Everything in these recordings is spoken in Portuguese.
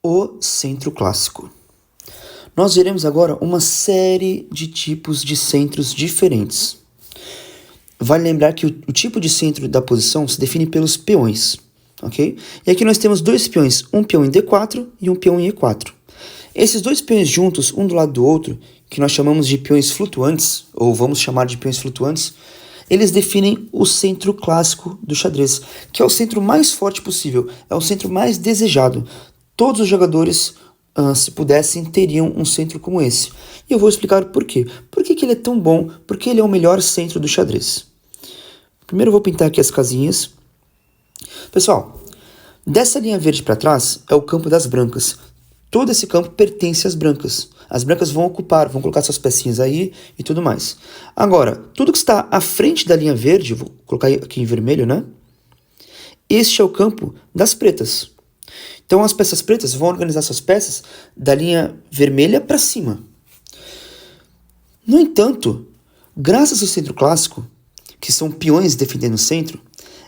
O centro clássico. Nós veremos agora uma série de tipos de centros diferentes. Vale lembrar que o tipo de centro da posição se define pelos peões, ok? E aqui nós temos dois peões, um peão em D4 e um peão em E4. Esses dois peões juntos, um do lado do outro, que nós chamamos de peões flutuantes, ou vamos chamar de peões flutuantes, eles definem o centro clássico do xadrez, que é o centro mais forte possível, é o centro mais desejado. Todos os jogadores, se pudessem, teriam um centro como esse. E eu vou explicar por quê. Por que ele é tão bom? Porque ele é o melhor centro do xadrez. Primeiro eu vou pintar aqui as casinhas. Pessoal, dessa linha verde para trás é o campo das brancas. Todo esse campo pertence às brancas. As brancas vão ocupar, vão colocar suas pecinhas aí e tudo mais. Agora, tudo que está à frente da linha verde, vou colocar aqui em vermelho, né? Este é o campo das pretas. Então as peças pretas vão organizar suas peças da linha vermelha para cima. No entanto, graças ao centro clássico, que são peões defendendo o centro,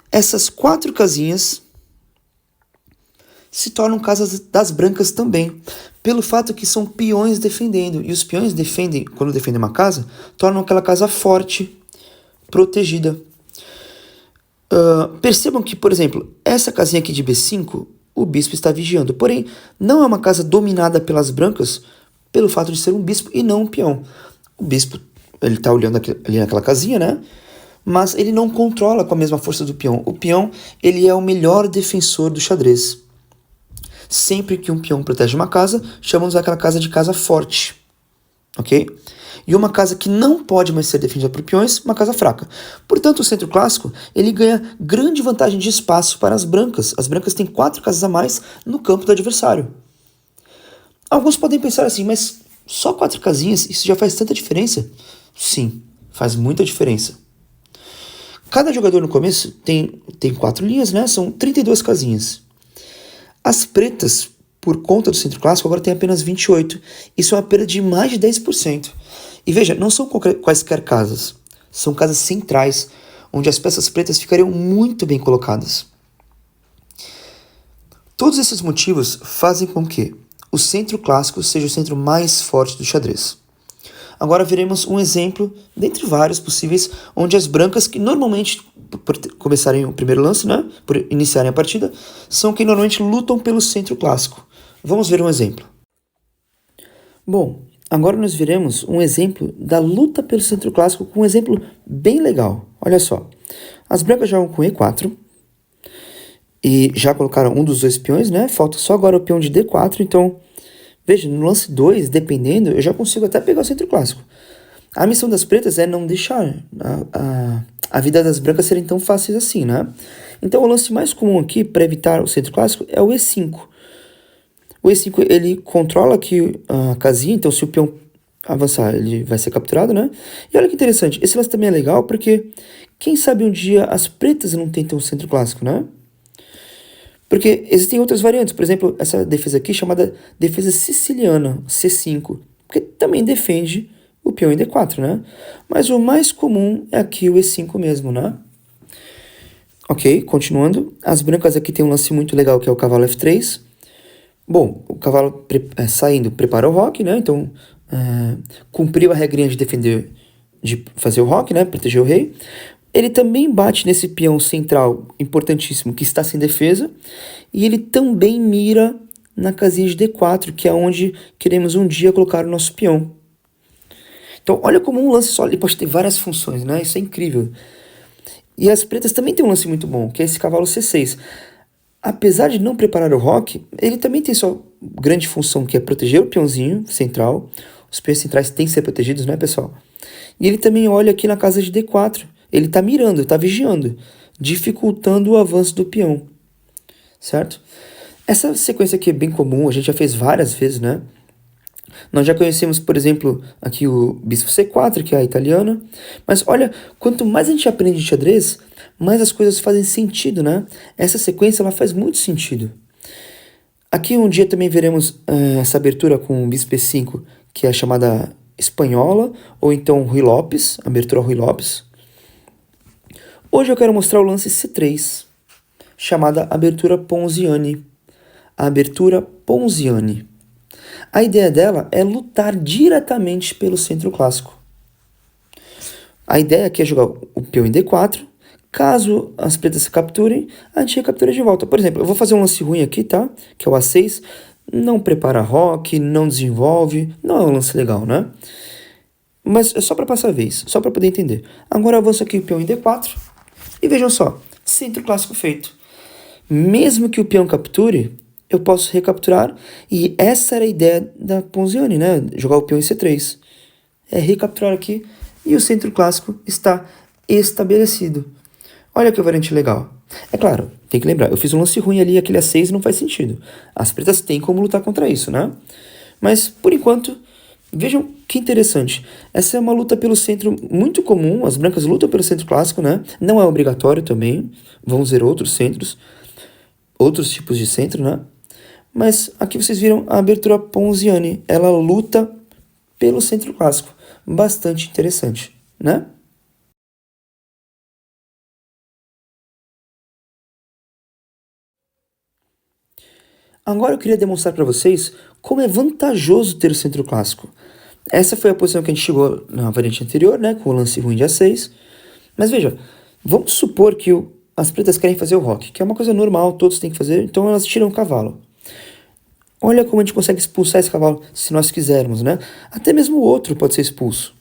essas 4 casinhas se tornam casas das brancas também, pelo fato que são peões defendendo. E os peões defendem, quando defendem uma casa, tornam aquela casa forte, protegida. Percebam que, por exemplo, essa casinha aqui de B5, o bispo está vigiando. Porém, não é uma casa dominada pelas brancas pelo fato de ser um bispo e não um peão. O bispo, ele está olhando ali naquela casinha, né? Mas ele não controla com a mesma força do peão. O peão, ele é o melhor defensor do xadrez. Sempre que um peão protege uma casa, chamamos aquela casa de casa forte, ok? E uma casa que não pode mais ser defendida por peões, uma casa fraca. Portanto, o centro clássico, ele ganha grande vantagem de espaço para as brancas. As brancas têm 4 casas a mais no campo do adversário. Alguns podem pensar assim, mas só 4 casinhas, isso já faz tanta diferença? Sim, faz muita diferença. Cada jogador no começo tem 4 linhas, né? São 32 casinhas. As pretas, por conta do centro clássico, agora tem apenas 28. Isso é uma perda de mais de 10%. E veja, não são quaisquer casas. São casas centrais, onde as peças pretas ficariam muito bem colocadas. Todos esses motivos fazem com que o centro clássico seja o centro mais forte do xadrez. Agora veremos um exemplo, dentre vários possíveis, onde as brancas, que normalmente, por começarem o primeiro lance, né, por iniciarem a partida, são quem normalmente lutam pelo centro clássico. Vamos ver um exemplo. Bom, agora nós veremos um exemplo da luta pelo centro clássico com um exemplo bem legal. Olha só, as brancas jogam com E4 e já colocaram um dos 2 peões, né? Falta só agora o peão de D4, então... Veja, no lance 2, dependendo, eu já consigo até pegar o centro clássico. A missão das pretas é não deixar a vida das brancas serem tão fáceis assim, né? Então, o lance mais comum aqui, para evitar o centro clássico, é o E5. O E5, ele controla aqui a casinha, então se o peão avançar, ele vai ser capturado, né? E olha que interessante, esse lance também é legal, porque quem sabe um dia as pretas não tentam o centro clássico, né? Porque existem outras variantes, por exemplo, essa defesa aqui chamada defesa siciliana, C5, que também defende o peão em D4, né? Mas o mais comum é aqui o E5 mesmo, né? Ok, continuando. As brancas aqui tem um lance muito legal que é o cavalo F3. Bom, o cavalo saindo prepara o roque, né? Então, cumpriu a regrinha de defender, de fazer o roque, né? Proteger o rei. Ele também bate nesse peão central importantíssimo que está sem defesa. E ele também mira na casinha de D4, que é onde queremos um dia colocar o nosso peão. Então, olha como um lance só, ele pode ter várias funções, né? Isso é incrível. E as pretas também tem um lance muito bom, que é esse cavalo C6. Apesar de não preparar o roque, ele também tem sua grande função, que é proteger o peãozinho central. Os peões centrais têm que ser protegidos, né, pessoal? E ele também olha aqui na casa de D4. Ele está mirando, está vigiando, dificultando o avanço do peão, certo? Essa sequência aqui é bem comum, a gente já fez várias vezes, né? Nós já conhecemos, por exemplo, aqui o bispo C4, que é a italiana. Mas olha, quanto mais a gente aprende de xadrez, mais as coisas fazem sentido, né? Essa sequência, ela faz muito sentido. Aqui um dia também veremos essa abertura com o bispo E5, que é a chamada espanhola, ou então Ruy Lopes, abertura Ruy Lopes. Hoje eu quero mostrar o lance C3, chamada abertura Ponziani. a abertura Ponziani. A ideia dela é lutar diretamente pelo centro clássico. A ideia aqui é jogar o peão em D4. Caso as pretas se capturem, a gente recaptura de volta. Por exemplo, eu vou fazer um lance ruim aqui, tá? Que é o A6. Não prepara roque, não desenvolve. Não é um lance legal, né? Mas é só para passar a vez, só para poder entender. Agora eu avanço aqui o peão em D4. E vejam só, centro clássico feito. Mesmo que o peão capture, eu posso recapturar. E essa era a ideia da Ponziani, né? Jogar o peão em C3. É recapturar aqui e o centro clássico está estabelecido. Olha que variante legal. É claro, tem que lembrar, eu fiz um lance ruim ali, aquele A6 não faz sentido. As pretas têm como lutar contra isso, né? Mas, por enquanto, vejam que interessante. Essa é uma luta pelo centro muito comum, as brancas lutam pelo centro clássico, né? Não é obrigatório também, vamos ver outros centros, outros tipos de centro, né? Mas aqui vocês viram a abertura Ponziani, ela luta pelo centro clássico. Bastante interessante, né? Agora eu queria demonstrar para vocês como é vantajoso ter o centro clássico. Essa foi a posição que a gente chegou na variante anterior, né, com o lance ruim de A6. Mas veja, vamos supor que as pretas querem fazer o roque, que é uma coisa normal, todos têm que fazer, então elas tiram o cavalo. Olha como a gente consegue expulsar esse cavalo, se nós quisermos, né? Até mesmo o outro pode ser expulso.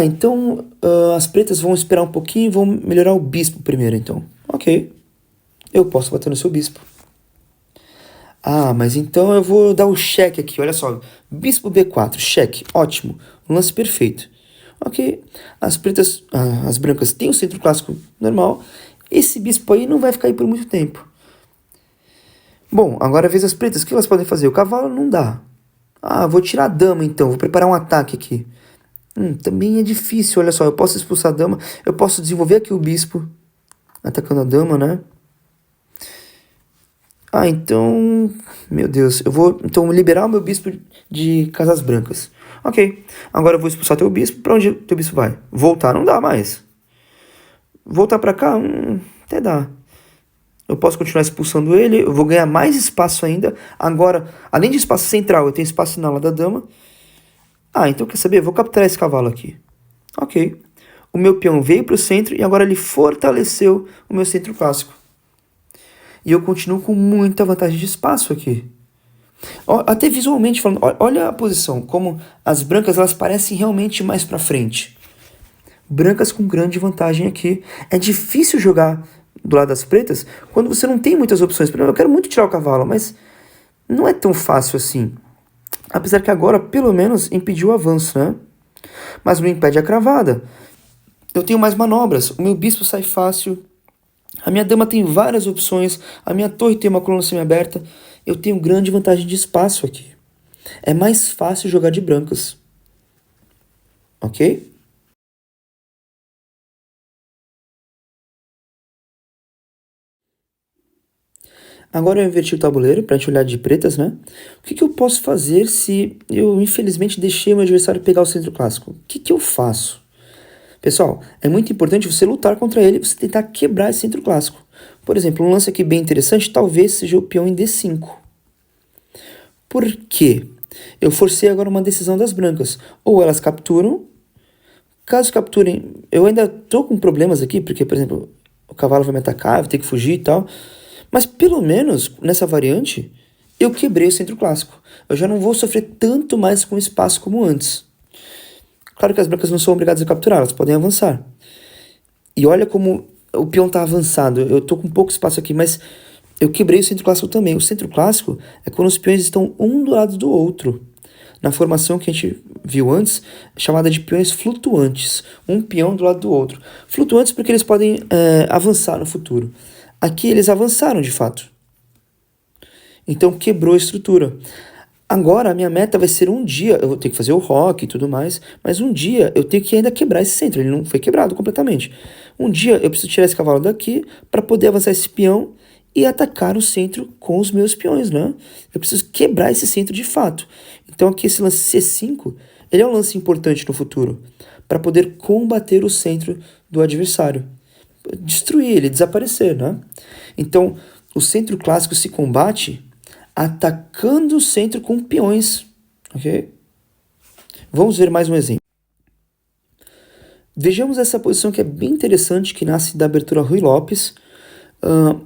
Então as pretas vão esperar um pouquinho e vão melhorar o bispo primeiro, então. Ok, eu posso bater no seu bispo. Mas então eu vou dar o cheque aqui, olha só. Bispo B4, cheque, ótimo. Um lance perfeito. Ok, as brancas têm o centro clássico normal. Esse bispo aí não vai ficar aí por muito tempo. Bom, agora a vez das pretas, o que elas podem fazer? O cavalo não dá. Vou tirar a dama então, vou preparar um ataque aqui. Também é difícil, olha só, eu posso expulsar a dama, eu posso desenvolver aqui o bispo, atacando a dama, né? Então, meu Deus, eu vou então liberar o meu bispo de casas brancas. Ok, agora eu vou expulsar teu bispo, pra onde teu bispo vai? Voltar não dá mais. Voltar pra cá, até dá. Eu posso continuar expulsando ele, eu vou ganhar mais espaço ainda. Agora, além de espaço central, eu tenho espaço na ala da dama. Então quer saber? Eu vou capturar esse cavalo aqui. Ok. O meu peão veio para o centro e agora ele fortaleceu o meu centro clássico. E eu continuo com muita vantagem de espaço aqui. Até visualmente falando, olha a posição, como as brancas elas parecem realmente mais para frente. Brancas com grande vantagem aqui. É difícil jogar do lado das pretas quando você não tem muitas opções. Por exemplo, eu quero muito tirar o cavalo, mas não é tão fácil assim. Apesar que agora, pelo menos, impediu o avanço, né? Mas não impede a cravada. Eu tenho mais manobras, o meu bispo sai fácil, a minha dama tem várias opções, a minha torre tem uma coluna semi-aberta, eu tenho grande vantagem de espaço aqui. É mais fácil jogar de brancas. Ok? Agora eu inverti o tabuleiro para a gente olhar de pretas, né? O que eu posso fazer se eu, infelizmente, deixei o meu adversário pegar o centro clássico? O que eu faço? Pessoal, é muito importante você lutar contra ele, você tentar quebrar esse centro clássico. Por exemplo, um lance aqui bem interessante talvez seja o peão em D5. Por quê? Eu forcei agora uma decisão das brancas. Ou elas capturam, caso capturem, eu ainda tô com problemas aqui, porque, por exemplo, o cavalo vai me atacar, eu vou ter que fugir e tal. Mas pelo menos, nessa variante, eu quebrei o centro clássico. Eu já não vou sofrer tanto mais com espaço como antes. Claro que as brancas não são obrigadas a capturar, elas podem avançar. E olha como o peão está avançado. Eu tô com pouco espaço aqui, mas eu quebrei o centro clássico também. O centro clássico é quando os peões estão um do lado do outro. Na formação que a gente viu antes, chamada de peões flutuantes. Um peão do lado do outro. Flutuantes porque eles podem avançar no futuro. Aqui eles avançaram de fato. Então quebrou a estrutura. Agora a minha meta vai ser um dia, eu vou ter que fazer o rock e tudo mais, mas um dia eu tenho que ainda quebrar esse centro, ele não foi quebrado completamente. Um dia eu preciso tirar esse cavalo daqui para poder avançar esse peão e atacar o centro com os meus peões, né? Eu preciso quebrar esse centro de fato. Então aqui esse lance C5, ele é um lance importante no futuro, para poder combater o centro do adversário. destruir, ele desaparecer, né? Então, o centro clássico se combate atacando o centro com peões, ok? Vamos ver mais um exemplo. Vejamos essa posição que é bem interessante, que nasce da abertura Ruy Lopes,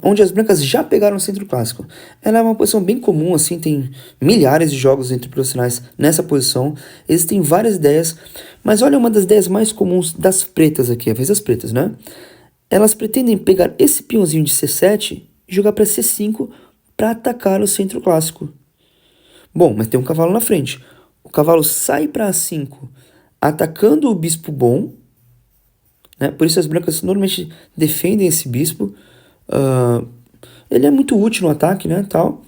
onde as brancas já pegaram o centro clássico. Ela é uma posição bem comum, assim, tem milhares de jogos entre profissionais nessa posição. Existem várias ideias, mas olha uma das ideias mais comuns das pretas aqui, a vez das pretas, né? Elas pretendem pegar esse peãozinho de C7 e jogar para C5 para atacar o centro clássico. Bom, mas tem um cavalo na frente. O cavalo sai para A5, atacando o bispo bom, né? Por isso as brancas normalmente defendem esse bispo. Ele é muito útil no ataque, né, tal.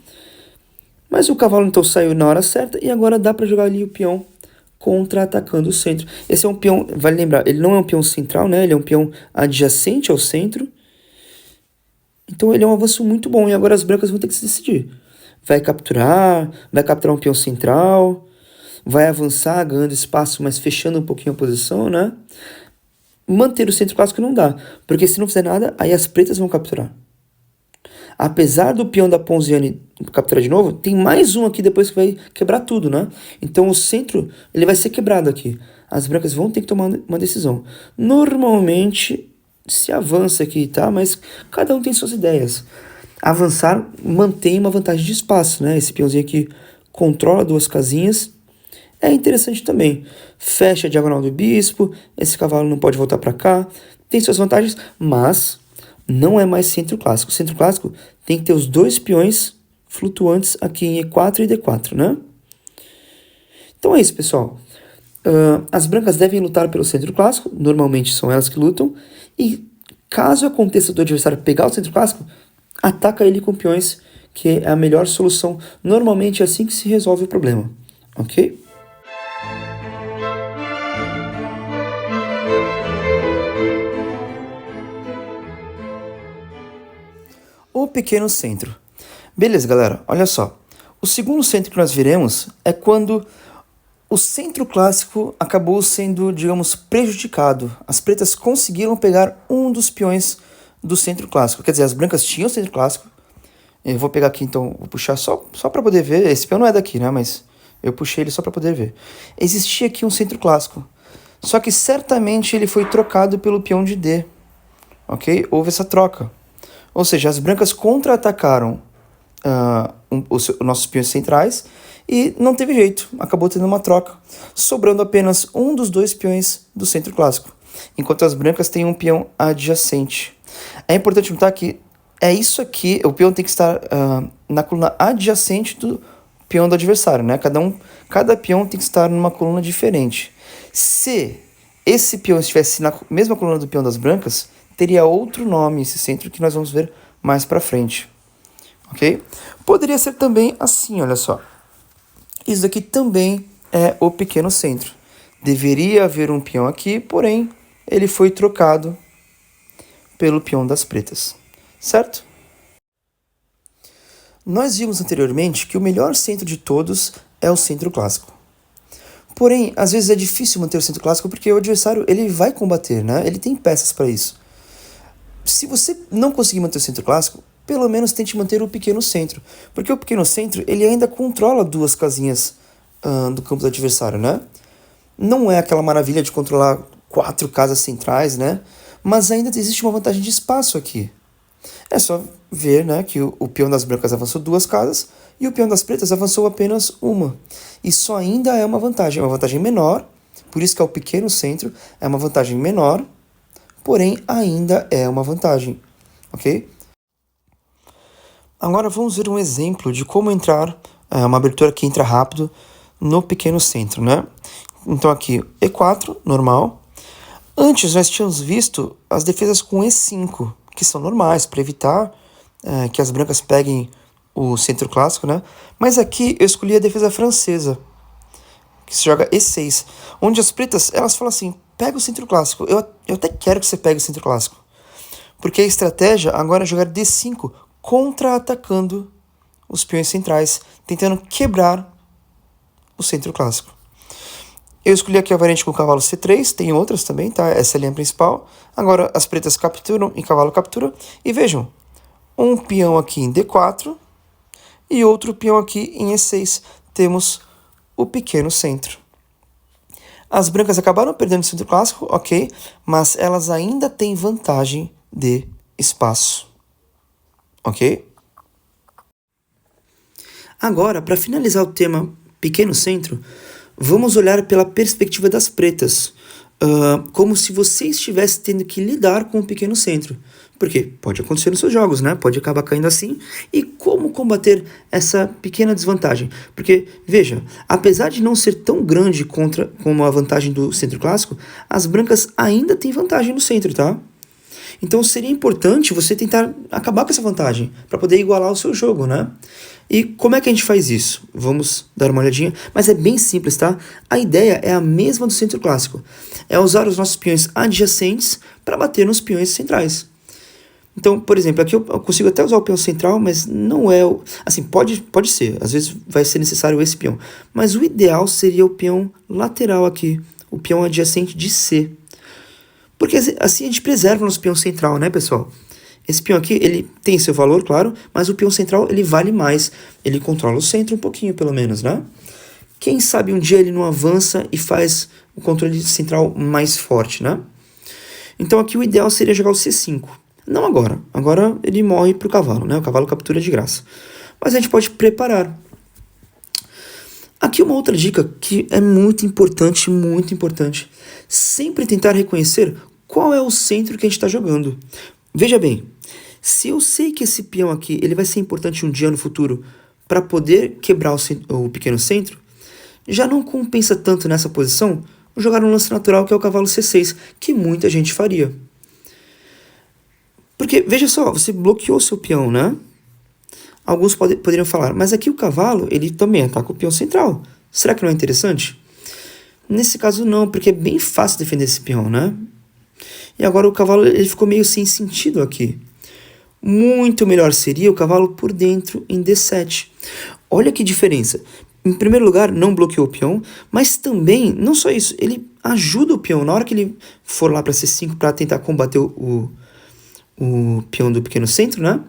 Mas o cavalo então saiu na hora certa e agora dá para jogar ali o peão contra-atacando o centro. Esse é um peão, vale lembrar, ele não é um peão central, né? Ele é um peão adjacente ao centro. Então ele é um avanço muito bom e agora as brancas vão ter que se decidir. Vai capturar um peão central, vai avançar ganhando espaço, mas fechando um pouquinho a posição, né? Manter o centro clássico não dá, porque se não fizer nada, aí as pretas vão capturar. Apesar do peão da Ponziani capturar de novo, tem mais um aqui depois que vai quebrar tudo, né? Então o centro, ele vai ser quebrado aqui. As brancas vão ter que tomar uma decisão. Normalmente se avança aqui, tá? Mas cada um tem suas ideias. Avançar mantém uma vantagem de espaço, né? Esse peãozinho aqui controla duas casinhas. É interessante também. Fecha a diagonal do bispo, esse cavalo não pode voltar para cá. Tem suas vantagens, mas não é mais centro clássico. O centro clássico tem que ter os dois peões flutuantes aqui em E4 e D4, né? Então é isso, pessoal. As brancas devem lutar pelo centro clássico, normalmente são elas que lutam, e caso aconteça do adversário pegar o centro clássico, ataca ele com peões, que é a melhor solução. Normalmente é assim que se resolve o problema, ok? O pequeno centro. Beleza, galera, olha só. O segundo centro que nós veremos é quando o centro clássico acabou sendo, digamos, prejudicado. As pretas conseguiram pegar um dos peões do centro clássico. Quer dizer, as brancas tinham o centro clássico. Eu vou pegar aqui, então, vou puxar só para poder ver. Esse peão não é daqui, né? Mas eu puxei ele só para poder ver. Existia aqui um centro clássico. Só que certamente ele foi trocado pelo peão de D. Ok? Houve essa troca. Ou seja, as brancas contra-atacaram os nossos peões centrais e não teve jeito, acabou tendo uma troca, sobrando apenas um dos dois peões do centro clássico, enquanto as brancas têm um peão adjacente. É importante notar que é isso aqui, o peão tem que estar na coluna adjacente do peão do adversário, né? Cada peão tem que estar numa coluna diferente. Se esse peão estivesse na mesma coluna do peão das brancas, teria outro nome esse centro que nós vamos ver mais pra frente, ok? Poderia ser também assim, olha só. Isso daqui também é o pequeno centro. Deveria haver um peão aqui, porém ele foi trocado pelo peão das pretas, certo? Nós vimos anteriormente que o melhor centro de todos é o centro clássico. Porém, às vezes é difícil manter o centro clássico porque o adversário ele vai combater, né? Ele tem peças para isso. Se você não conseguir manter o centro clássico, pelo menos tente manter o pequeno centro. Porque o pequeno centro, ele ainda controla duas casinhas do campo do adversário, né? Não é aquela maravilha de controlar 4 casas centrais, né? Mas ainda existe uma vantagem de espaço aqui. É só ver, né, que o peão das brancas avançou 2 casas e o peão das pretas avançou apenas uma. Isso ainda é uma vantagem menor, por isso que é o pequeno centro, é uma vantagem menor, porém ainda é uma vantagem, ok? Agora vamos ver um exemplo de como entrar, uma abertura que entra rápido no pequeno centro, né? Então aqui, E4, normal. Antes nós tínhamos visto as defesas com E5, que são normais, para evitar que as brancas peguem o centro clássico, né? Mas aqui eu escolhi a defesa francesa, que se joga E6, onde as pretas, elas falam assim, pega o centro clássico, eu até quero que você pegue o centro clássico, porque a estratégia agora é jogar D5, contra-atacando os peões centrais, tentando quebrar o centro clássico. Eu escolhi aqui a variante com o cavalo C3, tem outras também, tá? Essa é a linha principal. Agora as pretas capturam e cavalo captura. E vejam, um peão aqui em D4 e outro peão aqui em E6. Temos o pequeno centro. As brancas acabaram perdendo o centro clássico, ok, mas elas ainda têm vantagem de espaço, ok? Agora, para finalizar o tema pequeno centro, vamos olhar pela perspectiva das pretas, como se você estivesse tendo que lidar com o pequeno centro. Porque pode acontecer nos seus jogos, né? Pode acabar caindo assim. E como combater essa pequena desvantagem? Porque, veja, apesar de não ser tão grande como a vantagem do centro clássico, as brancas ainda têm vantagem no centro, tá? Então seria importante você tentar acabar com essa vantagem, para poder igualar o seu jogo, né? E como é que a gente faz isso? Vamos dar uma olhadinha, mas é bem simples, tá? A ideia é a mesma do centro clássico, é usar os nossos peões adjacentes para bater nos peões centrais. Então, por exemplo, aqui eu consigo até usar o peão central, mas não é o... Assim, pode ser, às vezes vai ser necessário esse peão, mas o ideal seria o peão lateral aqui, o peão adjacente de C. Porque assim a gente preserva o nosso peão central, né, pessoal? Esse peão aqui, ele tem seu valor, claro, mas o peão central, ele vale mais. Ele controla o centro um pouquinho, pelo menos, né? Quem sabe um dia ele não avança e faz o controle central mais forte, né? Então aqui o ideal seria jogar o C5. Não agora. Agora ele morre pro cavalo, né? O cavalo captura de graça. Mas a gente pode preparar. Aqui uma outra dica que é muito importante, muito importante. Sempre tentar reconhecer qual é o centro que a gente está jogando. Veja bem, se eu sei que esse peão aqui ele vai ser importante um dia no futuro para poder quebrar o pequeno centro, já não compensa tanto nessa posição jogar um lance natural que é o cavalo C6, que muita gente faria. Porque, veja só, você bloqueou seu peão, né? Alguns poderiam falar, mas aqui o cavalo, ele também ataca o peão central. Será que não é interessante? Nesse caso não, porque é bem fácil defender esse peão, né? E agora o cavalo ele ficou meio sem sentido aqui. Muito melhor seria o cavalo por dentro em D7. Olha que diferença. Em primeiro lugar, não bloqueou o peão, mas também, não só isso, ele ajuda o peão. Na hora que ele for lá para C5 para tentar combater o peão do pequeno centro, né?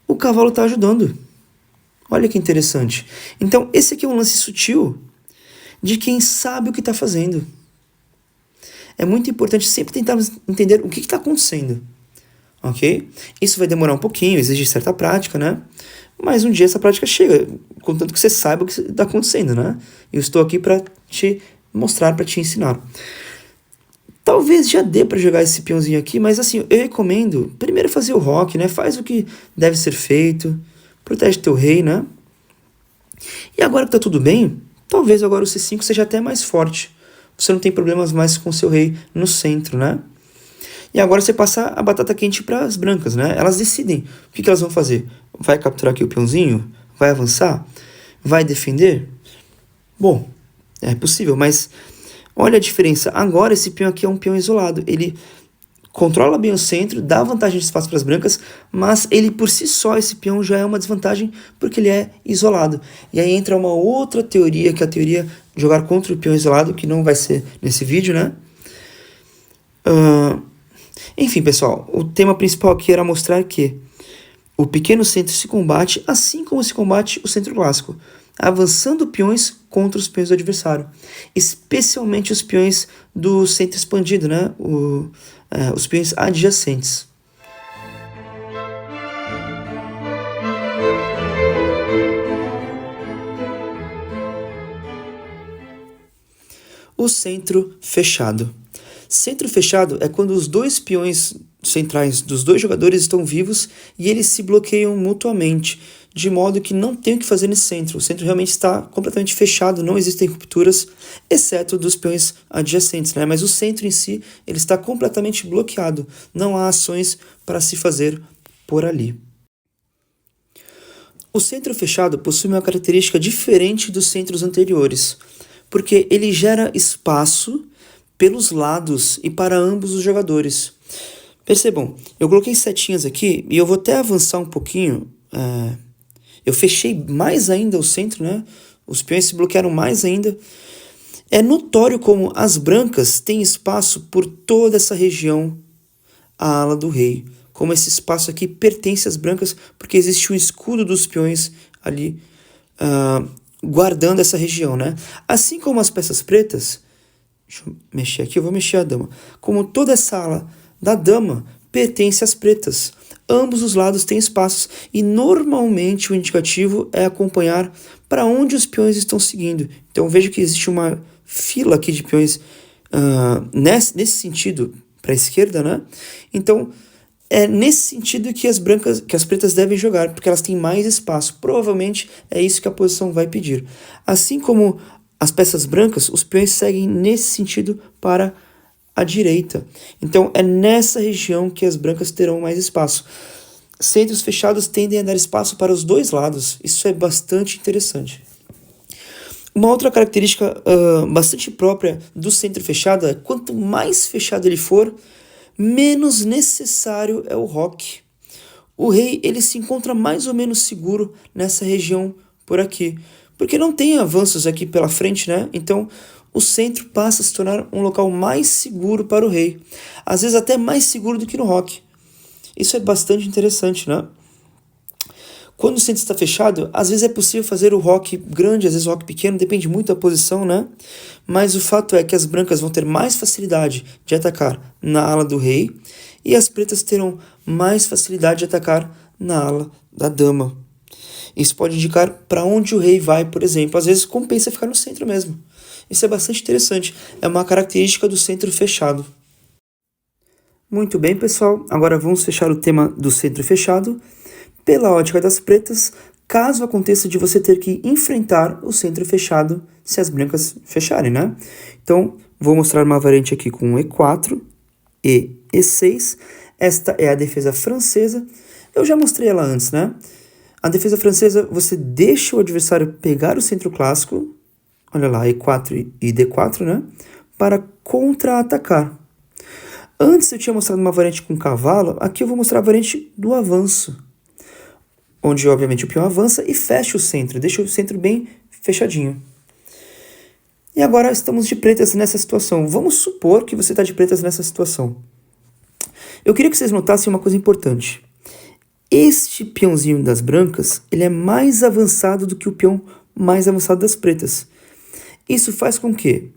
O cavalo está ajudando. Olha que interessante. Então, esse aqui é um lance sutil de quem sabe o que está fazendo. É muito importante sempre tentar entender o que está acontecendo. Ok? Isso vai demorar um pouquinho, exige certa prática, né? Mas um dia essa prática chega, contanto que você saiba o que está acontecendo, né? Eu estou aqui para te mostrar, para te ensinar. Talvez já dê para jogar esse peãozinho aqui, mas assim, eu recomendo primeiro fazer o rock, né? Faz o que deve ser feito, protege teu rei, né? E agora que tá tudo bem, talvez agora o C5 seja até mais forte. Você não tem problemas mais com seu rei no centro, né? E agora você passa a batata quente para as brancas, né? Elas decidem o que elas vão fazer. Vai capturar aqui o peãozinho? Vai avançar? Vai defender? Bom, é possível, mas olha a diferença. Agora esse peão aqui é um peão isolado. Ele controla bem o centro, dá vantagem de espaço para as brancas, mas ele por si só, esse peão já é uma desvantagem porque ele é isolado. E aí entra uma outra teoria, que é a teoria de jogar contra o peão isolado, que não vai ser nesse vídeo, né? Enfim, pessoal, o tema principal aqui era mostrar que o pequeno centro se combate assim como se combate o centro clássico, avançando peões contra os peões do adversário, especialmente os peões do centro expandido, né? Os peões adjacentes. O centro fechado. Centro fechado é quando os dois peões centrais dos dois jogadores estão vivos e eles se bloqueiam mutuamente, de modo que não tem o que fazer nesse centro. O centro realmente está completamente fechado, não existem rupturas, exceto dos peões adjacentes, né? Mas o centro em si, ele está completamente bloqueado, não há ações para se fazer por ali. O centro fechado possui uma característica diferente dos centros anteriores, porque ele gera espaço pelos lados e para ambos os jogadores. Percebam, eu coloquei setinhas aqui e eu vou até avançar um pouquinho. Eu fechei mais ainda o centro, né? Os peões se bloquearam mais ainda. É notório como as brancas têm espaço por toda essa região, a ala do rei. Como esse espaço aqui pertence às brancas, porque existe um escudo dos peões ali guardando essa região, né? Assim como as peças pretas, deixa eu mexer aqui, eu vou mexer a dama. Como toda essa ala da dama pertence às pretas. Ambos os lados têm espaços e normalmente o indicativo é acompanhar para onde os peões estão seguindo. Então veja que existe uma fila aqui de peões nesse sentido para a esquerda, né? Então é nesse sentido que as pretas devem jogar, porque elas têm mais espaço. Provavelmente é isso que a posição vai pedir. Assim como as peças brancas, os peões seguem nesse sentido para a direita. Então é nessa região que as brancas terão mais espaço. Centros fechados tendem a dar espaço para os dois lados. Isso é bastante interessante. Uma outra característica bastante própria do centro fechado é quanto mais fechado ele for, menos necessário é o roque. O rei ele se encontra mais ou menos seguro nessa região por aqui, porque não tem avanços aqui pela frente, né? Então o centro passa a se tornar um local mais seguro para o rei, às vezes até mais seguro do que no roque. Isso é bastante interessante, né? Quando o centro está fechado, às vezes é possível fazer o roque grande, às vezes o roque pequeno, depende muito da posição, né? Mas o fato é que as brancas vão ter mais facilidade de atacar na ala do rei e as pretas terão mais facilidade de atacar na ala da dama. Isso pode indicar para onde o rei vai, por exemplo. Às vezes compensa ficar no centro mesmo. Isso é bastante interessante. É uma característica do centro fechado. Muito bem, pessoal. Agora vamos fechar o tema do centro fechado. Pela ótica das pretas, caso aconteça de você ter que enfrentar o centro fechado se as brancas fecharem, né? Então, vou mostrar uma variante aqui com E4 e E6. Esta é a defesa francesa. Eu já mostrei ela antes, né? A defesa francesa, você deixa o adversário pegar o centro clássico, olha lá, E4 e D4, né? Para contra-atacar. Antes eu tinha mostrado uma variante com cavalo, aqui eu vou mostrar a variante do avanço, onde obviamente o peão avança e fecha o centro, deixa o centro bem fechadinho. E agora estamos de pretas nessa situação. Vamos supor que você está de pretas nessa situação. Eu queria que vocês notassem uma coisa importante. Este peãozinho das brancas, ele é mais avançado do que o peão mais avançado das pretas. Isso faz com que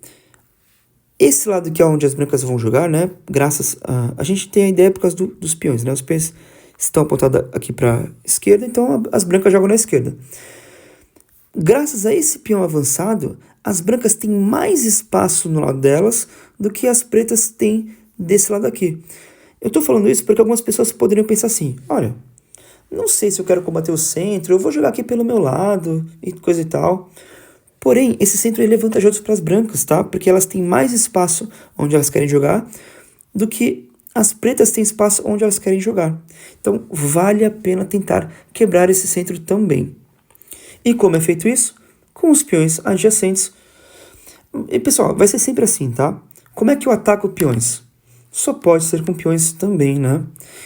esse lado que é onde as brancas vão jogar, né? Graças a gente tem a ideia por causa dos peões, né? Os peões estão apontados aqui para a esquerda, então as brancas jogam na esquerda. Graças a esse peão avançado, as brancas têm mais espaço no lado delas do que as pretas têm desse lado aqui. Eu estou falando isso porque algumas pessoas poderiam pensar assim, olha, não sei se eu quero combater o centro, eu vou jogar aqui pelo meu lado e coisa e tal. Porém, esse centro ele é vantajoso para as brancas, tá? Porque elas têm mais espaço onde elas querem jogar do que as pretas têm espaço onde elas querem jogar. Então, vale a pena tentar quebrar esse centro também. E como é feito isso? Com os peões adjacentes. E, pessoal, vai ser sempre assim, tá? Como é que eu ataco peões? Só pode ser com peões também, né?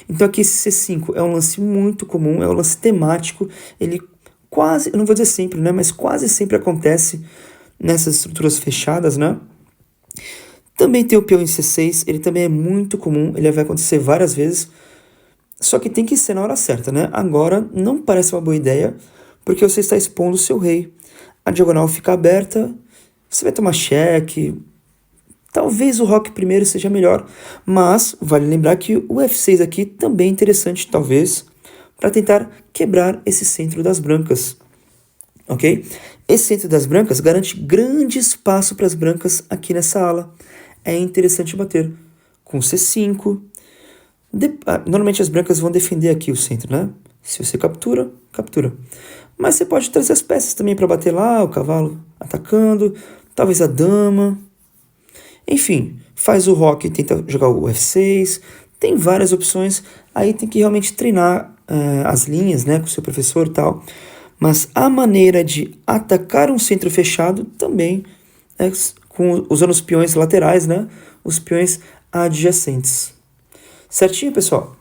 Então, aqui esse C5 é um lance muito comum, é um lance temático. Ele quase, eu não vou dizer sempre, né? Mas quase sempre acontece nessas estruturas fechadas, né? Também tem o peão em C6, ele também é muito comum, ele vai acontecer várias vezes, só que tem que ser na hora certa, né? Agora não parece uma boa ideia, porque você está expondo o seu rei. A diagonal fica aberta, você vai tomar cheque, talvez o roque primeiro seja melhor, mas vale lembrar que o F6 aqui também é interessante, talvez, para tentar quebrar esse centro das brancas, ok? Esse centro das brancas garante grande espaço para as brancas aqui nessa ala. É interessante bater com C5. Normalmente as brancas vão defender aqui o centro, né? Se você captura, captura. Mas você pode trazer as peças também para bater lá, o cavalo atacando, talvez a dama. Enfim, faz o roque e tenta jogar o F6. Tem várias opções. Aí tem que realmente treinar as linhas, né, com o seu professor e tal. Mas a maneira de atacar um centro fechado também é usando os peões laterais, né? Os peões adjacentes. Certinho, pessoal?